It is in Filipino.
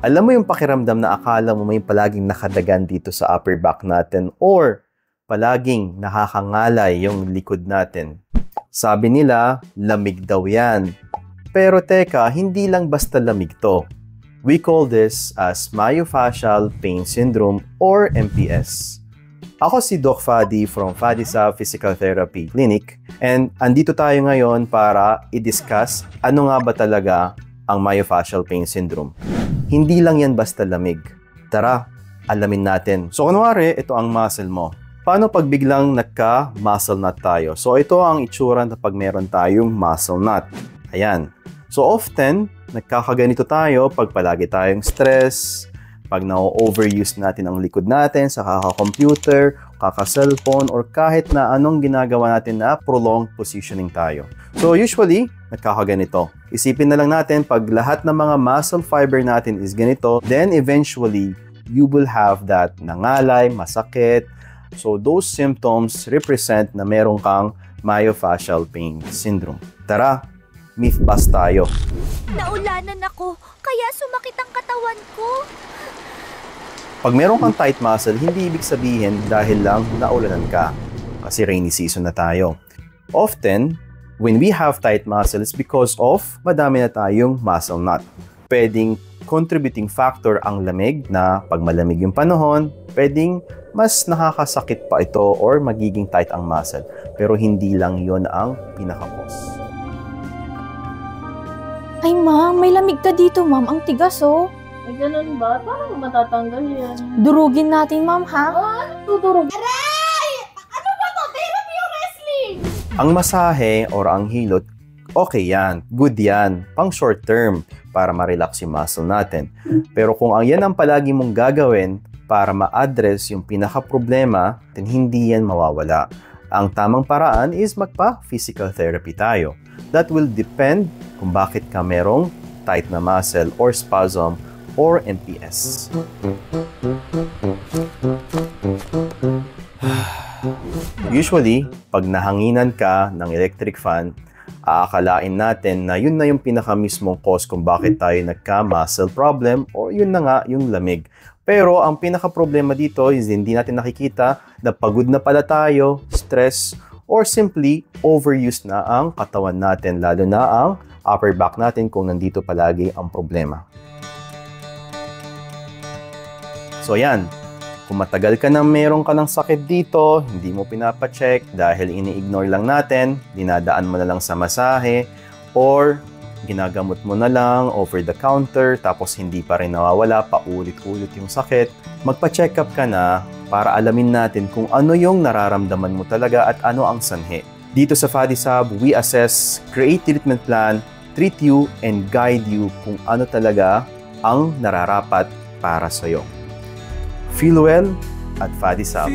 Alam mo yung pakiramdam na akala mo may palaging nakadagan dito sa upper back natin or palaging nakakangalay yung likod natin. Sabi nila, lamig daw yan. Pero teka, hindi lang basta lamig to. We call this as myofascial pain syndrome or MPS. Ako si Doc Fadi from Fadisa Physical Therapy Clinic and andito tayo ngayon para i-discuss ano nga ba talaga ang myofascial pain syndrome. Hindi lang yan basta lamig. Tara, alamin natin. So kunwari, ito ang muscle mo. Paano pag biglang nagka-muscle knot tayo? So ito ang itsura na pag meron tayong muscle knot. Ayan. So often, nagkakaganito tayo pag palagi tayong stress, pag na-overuse natin ang likod natin sa kaka-computer, kaka-cellphone, or kahit na anong ginagawa natin na prolonged positioning tayo. So usually, nagkakaganito. Isipin na lang natin pag lahat ng mga muscle fiber natin is ganito, then eventually, you will have that nangalay, masakit. So those symptoms represent na meron kang myofascial pain syndrome. Tara, myth bust tayo. Naulanan ako, kaya sumakit ang katawan ko. Pag meron kang tight muscle, hindi ibig sabihin dahil lang naulanan ka. Kasi rainy season na tayo. Often, when we have tight muscle, it's because of madami na tayong muscle knot. Pwedeng contributing factor ang lamig na pag malamig yung panahon, pwedeng mas nakakasakit pa ito or magiging tight ang muscle. Pero hindi lang yon ang pinaka-cause. Ay ma'am, may lamig ka dito ma'am. Ang tigas oh. Ay, ganun ba? Paano matatanggal yan? Durugin natin ma'am ha? Ano tuturog? Aray! Ano ba to? Therapy o wrestling? Ang masahe or ang hilot, okay yan. Good yan. Pang short term para ma-relax yung muscle natin. Pero kung ang yan ang palagi mong gagawin para ma-address yung pinaka-problema, then hindi yan mawawala. Ang tamang paraan is magpa-physical therapy tayo. That will depend kung bakit ka merong tight na muscle or spasm or MPS. Usually, pag nahanginan ka ng electric fan, aakalain natin na yun na yung pinaka-mismong cause kung bakit tayo nagka-muscle problem o yun na nga yung lamig. Pero ang pinaka-problema dito is hindi natin nakikita na pagod na pala tayo, stress, or simply overuse na ang katawan natin, lalo na ang upper back natin kung nandito palagi ang problema. So yan, kung matagal ka na meron ka ng sakit dito, hindi mo pinapacheck dahil ini-ignore lang natin, dinadaan mo na lang sa masahe, or ginagamot mo na lang over the counter tapos hindi pa rin nawawala, paulit-ulit yung sakit, magpa-check up ka na para alamin natin kung ano yung nararamdaman mo talaga at ano ang sanhi. Dito sa FadiSub, we assess, create treatment plan, treat you, and guide you kung ano talaga ang nararapat para sa'yo. Feel well at FadiSub.